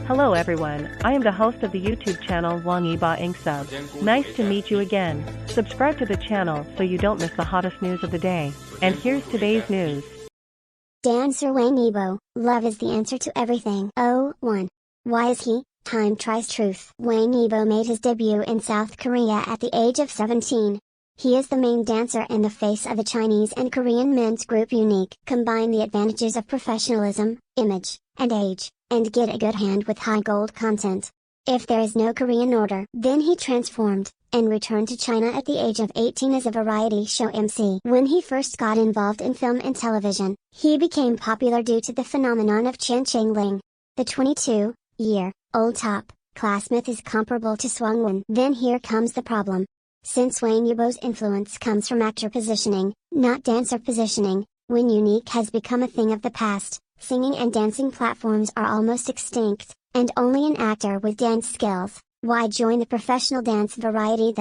Hello everyone, I am the host of the YouTube channel Wang YIBO ENGSUB. Nice to meet you again. Subscribe to the channel so you don't miss the hottest news of the day. And here's today's news. Dancer Wang Yibo, love is the answer to everything. Oh, 1. Why is he? Time tries truth. Wang Yibo made his debut in South Korea at the age of 17. He is the main dancer and the face of the Chinese and Korean men's group UNIQ. Combine the advantages of professionalism, image, and age, and get a good hand with high gold content. If there is no Korean order, then he transformed, and returned to China at the age of 18 as a variety show MC. When he first got involved in film and television, he became popular due to the phenomenon of Chen Qing Ling. The 22-year-old top-class myth is comparable to Shuangwen. Then here comes the problem. Since Wang Yibo's influence comes from actor positioning, not dancer positioning, when UNIQ has become a thing of the past, singing and dancing platforms are almost extinct, and only an actor with dance skills. Why join the professional dance variety?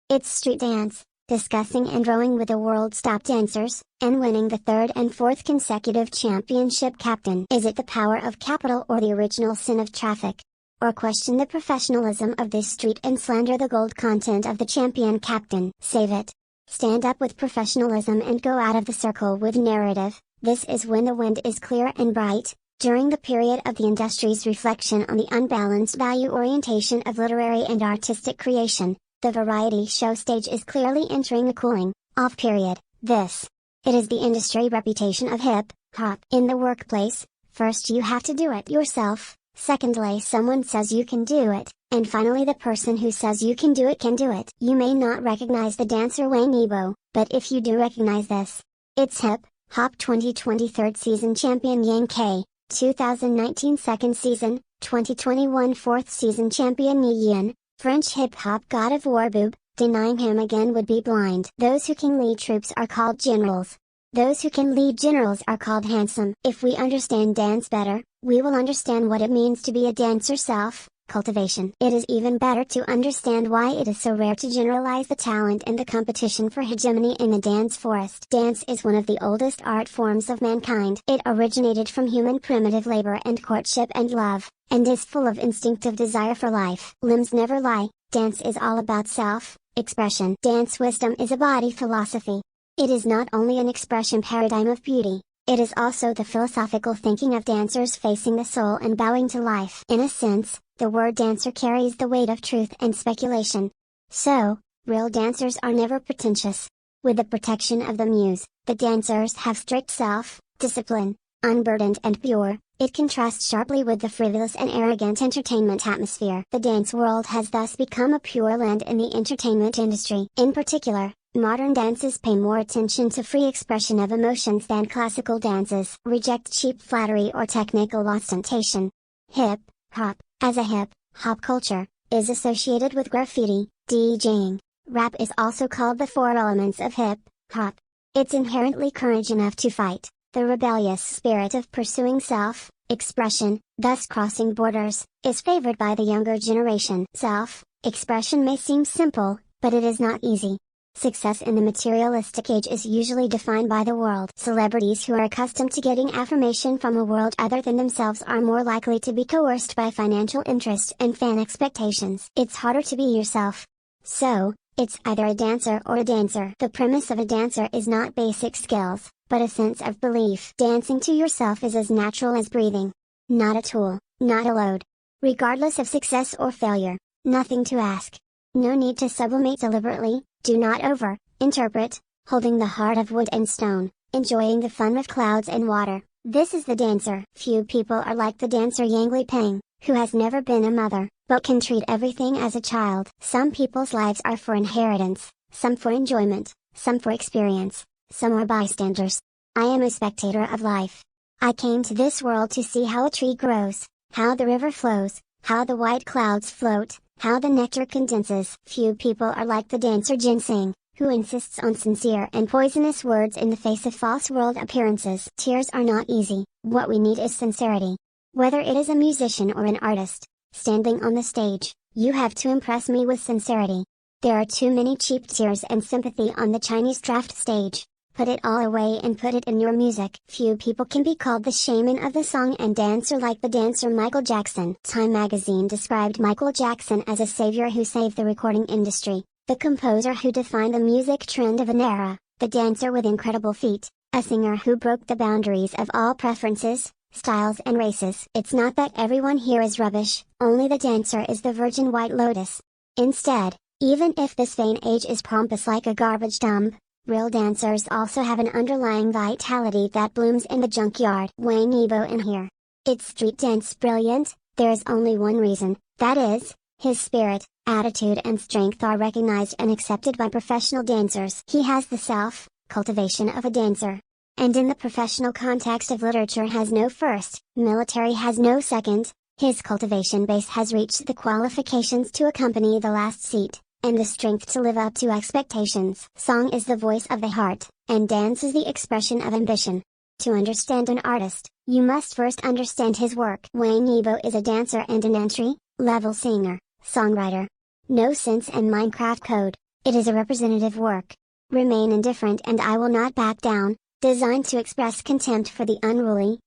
It's street dance, discussing and rowing with the world's top dancers, and winning the third and fourth consecutive championship. Captain, is it the power of capital or the original sin of traffic? Or question the professionalism of this street and slander the gold content of the champion captain? Save it. Stand up with professionalism and go out of the circle with narrative. This is when the wind is clear and bright. During the period of the industry's reflection on the unbalanced value orientation of literary and artistic creation, the variety show stage is clearly entering a cooling off period. It is the industry reputation of hip-hop. In the workplace, first you have to do it yourself, secondly someone says you can do it, and finally the person who says you can do it. You may not recognize the dancer Wang Yibo, but if you do recognize this, it's Hip-Hop 2020 third season champion Yang K, 2019 second season, 2021 fourth season champion Ye Yin, French Hiphop God of War Boob. Denying him again would be blind. Those who can lead troops are called generals. Those who can lead generals are called handsome. If we understand dance better, we will understand what it means to be a dancer. Self-cultivation. It is even better to understand why it is so rare to generalize the talent and the competition for hegemony in the dance forest. Dance is one of the oldest art forms of mankind. It originated from human primitive labor and courtship and love, and is full of instinctive desire for life. Limbs never lie. Dance is all about self-expression. Dance wisdom is a body philosophy. It is not only an expression paradigm of beauty, it is also the philosophical thinking of dancers facing the soul and bowing to life. In a sense, the word dancer carries the weight of truth and speculation. So, real dancers are never pretentious. With the protection of the muse, the dancers have strict self-discipline, unburdened and pure. It contrasts sharply with the frivolous and arrogant entertainment atmosphere. The dance world has thus become a pure land in the entertainment industry. In particular, modern dances pay more attention to free expression of emotions than classical dances. Reject cheap flattery or technical ostentation. Hip-hop, as a hip-hop culture, is associated with graffiti, DJing. Rap is also called the four elements of hip-hop. It's inherently courage enough to fight, the rebellious spirit of pursuing self-expression, thus crossing borders, is favored by the younger generation. Self-expression may seem simple, but it is not easy. Success in the materialistic age is usually defined by the world. Celebrities who are accustomed to getting affirmation from a world other than themselves are more likely to be coerced by financial interest and fan expectations. It's harder to be yourself. So, it's either a dancer or a dancer. The premise of a dancer is not basic skills, but a sense of belief. Dancing to yourself is as natural as breathing. Not a tool, not a load. Regardless of success or failure, nothing to ask. No need to sublimate deliberately. Do not over-interpret, holding the heart of wood and stone, enjoying the fun of clouds and water. This is the dancer. Few people are like the dancer Yang Li Peng, who has never been a mother, but can treat everything as a child. Some people's lives are for inheritance, some for enjoyment, some for experience, some are bystanders. I am a spectator of life. I came to this world to see how a tree grows, how the river flows, how the white clouds float, how the nectar condenses. Few people are like the dancer Ginseng, who insists on sincere and poisonous words in the face of false world appearances. Tears are not easy. What we need is sincerity. Whether it is a musician or an artist, standing on the stage, you have to impress me with sincerity. There are too many cheap tears and sympathy on the Chinese draft stage. Put it all away and put it in your music. Few people can be called the shaman of the song and dancer like the dancer Michael Jackson. Time magazine described Michael Jackson as a savior who saved the recording industry, the composer who defined the music trend of an era, the dancer with incredible feet, a singer who broke the boundaries of all preferences, styles and races. It's not that everyone here is rubbish, only the dancer is the virgin white lotus. Instead, even if this vain age is pompous like a garbage dump, real dancers also have an underlying vitality that blooms in the junkyard. Wang Yibo in here. It's street dance brilliant? There is only one reason, that is, his spirit, attitude and strength are recognized and accepted by professional dancers. He has the self-cultivation of a dancer. And in the professional context of literature has no first, military has no second, his cultivation base has reached the qualifications to accompany the last seat, and the strength to live up to expectations. Song is the voice of the heart, and dance is the expression of ambition. To understand an artist, you must first understand his work. Wang Yibo is a dancer and an entry-level singer, songwriter. No sense in Minecraft code, it is a representative work. Remain indifferent and I will not back down, designed to express contempt for the unruly,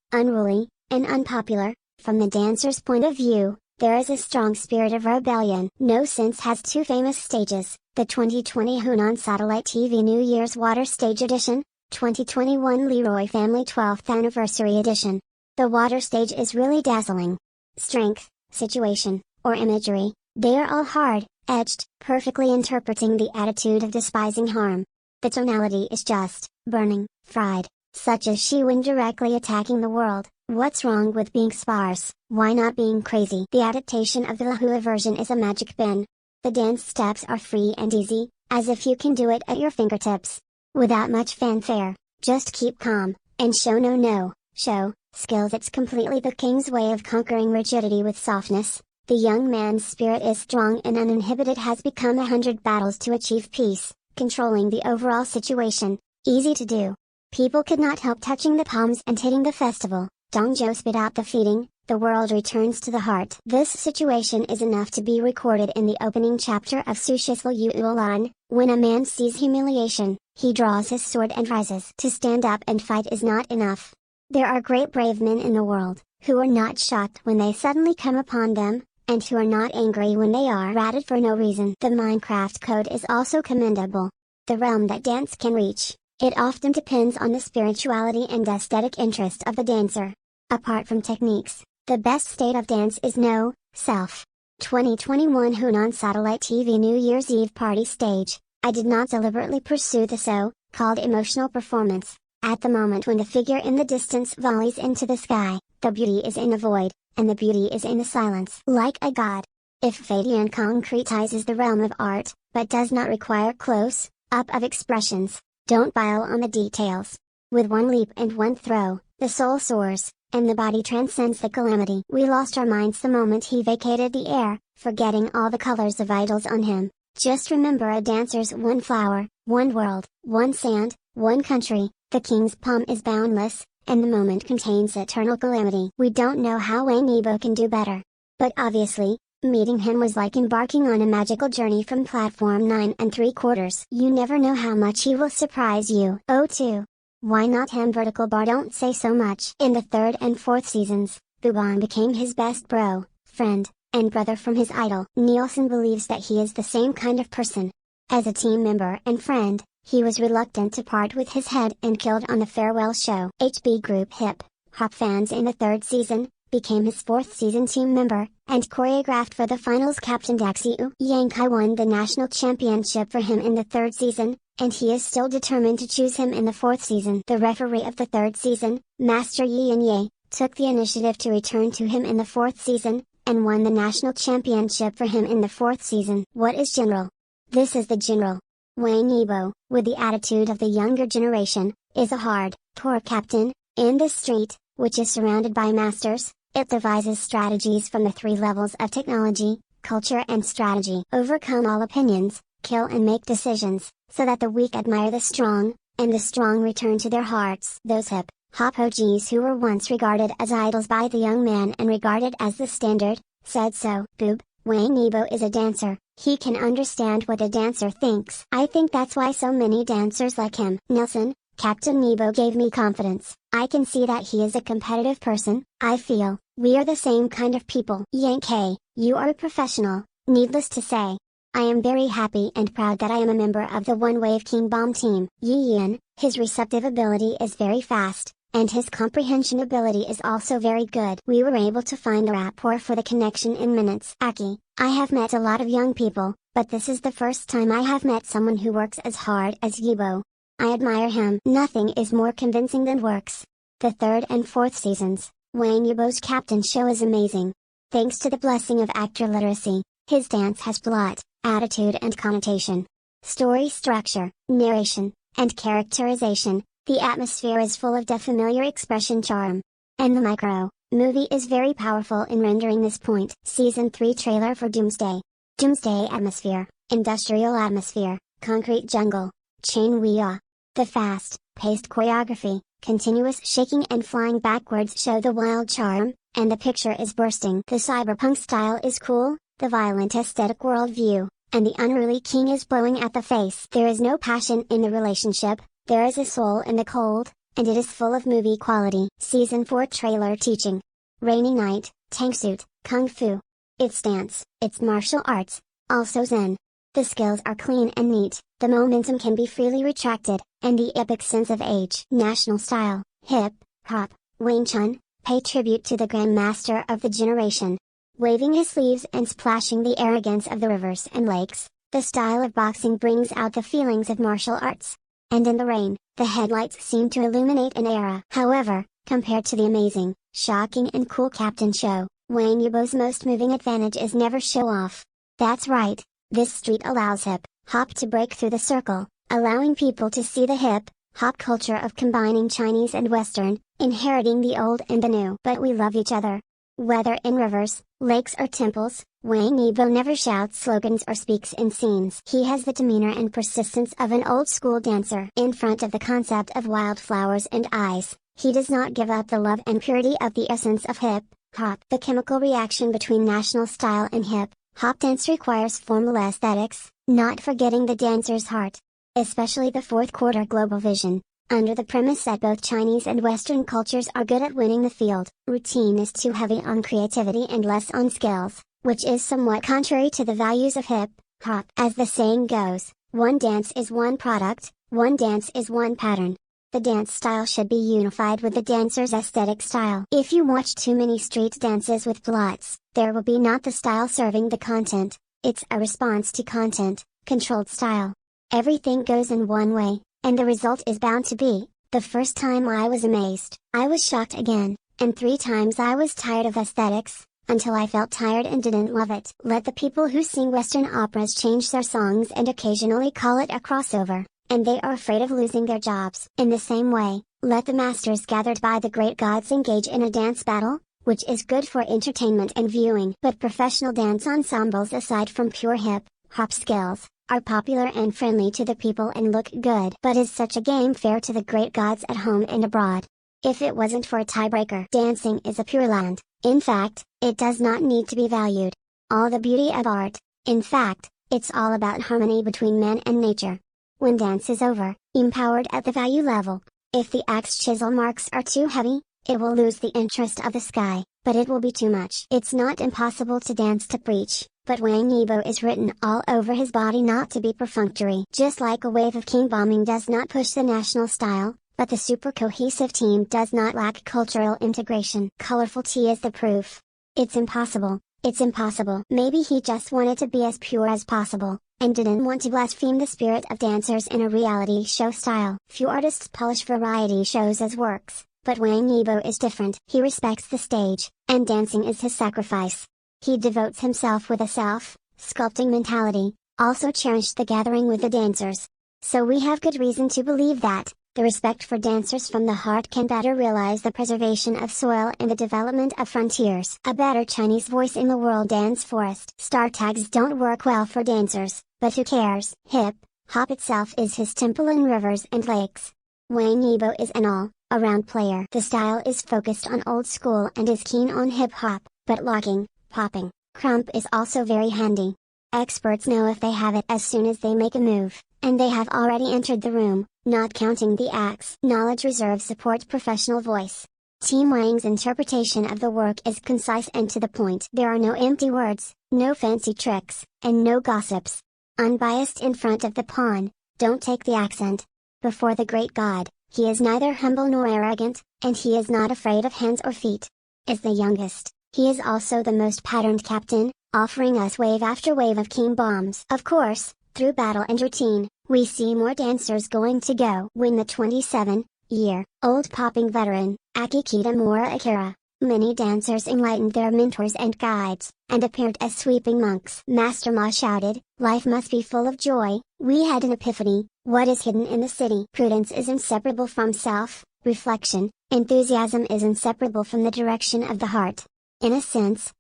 and unpopular. From the dancer's point of view, there is a strong spirit of rebellion. No Sense has two famous stages, the 2020 Hunan Satellite TV New Year's Water Stage Edition, 2021 Leroy Family 12th Anniversary Edition. The water stage is really dazzling. Strength, situation, or imagery, they are all hard-edged, perfectly interpreting the attitude of despising harm. The tonality is just, burning, fried, such as Shuangwen directly attacking the world. What's wrong with being sparse? Why not being crazy? The adaptation of the Lahua version is a magic bin. The dance steps are free and easy, as if you can do it at your fingertips. Without much fanfare, just keep calm, and show skills. It's completely the king's way of conquering rigidity with softness. The young man's spirit is strong and uninhibited, has become 100 battles to achieve peace, controlling the overall situation, easy to do. People could not help touching the palms and hitting the festival. Dongzhou spit out the feeding, the world returns to the heart. This situation is enough to be recorded in the opening chapter of Sushisal Yuulan. When a man sees humiliation, he draws his sword and rises. To stand up and fight is not enough. There are great brave men in the world, who are not shocked when they suddenly come upon them, and who are not angry when they are ratted for no reason. The Minecraft code is also commendable. The realm that dance can reach, it often depends on the spirituality and aesthetic interest of the dancer. Apart from techniques, the best state of dance is no self. 2021 Hunan Satellite TV New Year's Eve Party Stage. I did not deliberately pursue the so-called emotional performance. At the moment when the figure in the distance volleys into the sky, the beauty is in the void, and the beauty is in the silence. Like a god. If Fadian concretizes the realm of art, but does not require close-up of expressions, don't pile on the details. With one leap and one throw, the soul soars, and the body transcends the calamity. We lost our minds the moment he vacated the air, forgetting all the colors of idols on him. Just remember a dancer's one flower, one world, one sand, one country. The king's palm is boundless, and the moment contains eternal calamity. We don't know how Wang Yibo can do better. But obviously, meeting him was like embarking on a magical journey from platform 9 3/4. You never know how much he will surprise you. Oh 2. Why not him? Vertical bar. Don't say so much. In the 3rd and 4th seasons, Boob became his best bro, friend, and brother from his idol. Nielsen believes that he is the same kind of person. As a team member and friend, he was reluctant to part with his head and killed on the farewell show. HB Group Hip-Hop fans in the 3rd season, became his 4th season team member, and choreographed for the finals. Captain Daxiu Yankai won the national championship for him in the 3rd season, and he is still determined to choose him in the 4th season. The referee of the 3rd season, Master Ye Yin, took the initiative to return to him in the 4th season, and won the national championship for him in the 4th season. What is general? This is the general. Wang Yibo, with the attitude of the younger generation, is a hard-core captain, in the street, which is surrounded by masters. It devises strategies from the 3 levels of technology, culture and strategy. Overcome all opinions, kill and make decisions, so that the weak admire the strong, and the strong return to their hearts. Those hip-hop OGs who were once regarded as idols by the young man and regarded as the standard, said so. Boob, Wang Yibo is a dancer, he can understand what a dancer thinks. I think that's why so many dancers like him. Nelson, Captain Yibo gave me confidence. I can see that he is a competitive person. I feel we are the same kind of people. Yankee, you are a professional, needless to say. I am very happy and proud that I am a member of the One Wave King Bomb team. Ye Yin, his receptive ability is very fast, and his comprehension ability is also very good. We were able to find a rapport for the connection in minutes. Aki, I have met a lot of young people, but this is the first time I have met someone who works as hard as Yibo. I admire him. Nothing is more convincing than works. The third and fourth seasons, Wang Yibo's captain show is amazing. Thanks to the blessing of actor literacy, his dance has plot, attitude and connotation. Story structure, narration, and characterization, the atmosphere is full of the familiar expression charm. And the movie is very powerful in rendering this point. Season 3 trailer for Doomsday. Doomsday atmosphere, industrial atmosphere, concrete jungle, chain wheel. The fast-paced choreography, continuous shaking and flying backwards show the wild charm, and the picture is bursting. The cyberpunk style is cool, the violent aesthetic worldview, and the unruly king is blowing at the face. There is no passion in the relationship, there is a soul in the cold, and it is full of movie quality. Season 4 trailer teaching. Rainy night, tank suit, kung fu. It's dance, it's martial arts, also zen. The skills are clean and neat, the momentum can be freely retracted, and the epic sense of age. National style, hip, hop, Wing Chun, pay tribute to the grandmaster of the generation. Waving his sleeves and splashing the arrogance of the rivers and lakes, the style of boxing brings out the feelings of martial arts. And in the rain, the headlights seem to illuminate an era. However, compared to the amazing, shocking and cool captain show, Wang Yibo's most moving advantage is never show off. That's right. This street allows hip-hop to break through the circle, allowing people to see the hip-hop culture of combining Chinese and Western, inheriting the old and the new. But we love each other. Whether in rivers, lakes or temples, Wang Yibo never shouts slogans or speaks in scenes. He has the demeanor and persistence of an old-school dancer. In front of the concept of wildflowers and eyes, he does not give up the love and purity of the essence of hip-hop. The chemical reaction between national style and hip-hop dance requires formal aesthetics, not forgetting the dancer's heart. Especially the fourth quarter global vision, under the premise that both Chinese and Western cultures are good at winning the field. Routine is too heavy on creativity and less on skills, which is somewhat contrary to the values of hip-hop. As the saying goes, one dance is one product, one dance is one pattern. The dance style should be unified with the dancer's aesthetic style. If you watch too many street dances with plots, there will be not the style serving the content, it's a response to content, controlled style. Everything goes in one way, and the result is bound to be, the first time I was amazed, I was shocked again, and 3 times I was tired of aesthetics, until I felt tired and didn't love it. Let the people who sing Western operas change their songs and occasionally call it a crossover, and they are afraid of losing their jobs. In the same way, let the masters gathered by the great gods engage in a dance battle, which is good for entertainment and viewing. But professional dance ensembles aside from pure hip-hop skills, are popular and friendly to the people and look good. But is such a game fair to the great gods at home and abroad? If it wasn't for a tiebreaker, dancing is a pure land. In fact, it does not need to be valued. All the beauty of art, in fact, it's all about harmony between man and nature. When dance is over, empowered at the value level, if the axe chisel marks are too heavy, it will lose the interest of the sky, but it will be too much. It's not impossible to dance to preach, but Wang Yibo is written all over his body not to be perfunctory. Just like a wave of king bombing does not push the national style, but the super cohesive team does not lack cultural integration. Colorful tea is the proof. It's impossible. It's impossible. Maybe he just wanted to be as pure as possible, and didn't want to blaspheme the spirit of dancers in a reality show style. Few artists polish variety shows as works, but Wang Yibo is different. He respects the stage, and dancing is his sacrifice. He devotes himself with a self-sculpting mentality, also cherished the gathering with the dancers. So we have good reason to believe that, the respect for dancers from the heart can better realize the preservation of soil and the development of frontiers. A better Chinese voice in the world dance forest. Star tags don't work well for dancers, but who cares? Hip-hop itself is his temple in rivers and lakes. Wang Yibo is an all-around player. The style is focused on old school and is keen on hip-hop, but locking, popping, crump is also very handy. Experts know if they have it as soon as they make a move. and they have already entered the room, not counting the acts. Knowledge reserve support professional voice. Team Wang's interpretation of the work is concise and to the point. There are no empty words, no fancy tricks, and no gossips. Unbiased in front of the pawn, don't take the accent. Before the great god, he is neither humble nor arrogant, and he is not afraid of hands or feet. Is the youngest, he is also the most patterned captain, offering us wave after wave of king bombs. Of course, through battle and routine, we see more dancers going to go. When the 27-year-old popping veteran, Akikita Mora Akira, many dancers enlightened their mentors and guides, and appeared as sweeping monks. Master Ma shouted, "Life must be full of joy, we had an epiphany, what is hidden in the city?" Prudence is inseparable from self-reflection, enthusiasm is inseparable from the direction of the heart. In a sense,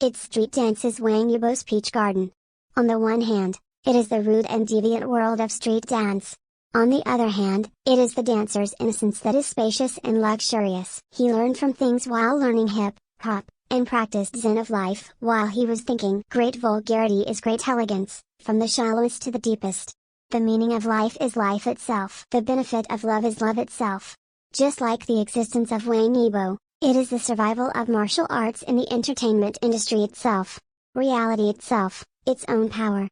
its street dance is Wang Yibo's peach garden. On the one hand, it is the rude and deviant world of street dance. On the other hand, it is the dancer's innocence that is spacious and luxurious. He learned from things while learning hip-hop, and practiced Zen of life while he was thinking. Great vulgarity is great elegance, from the shallowest to the deepest. The meaning of life is life itself. The benefit of love is love itself. Just like the existence of Wang Yibo, it is the survival of martial arts in the entertainment industry itself. Reality itself, its own power.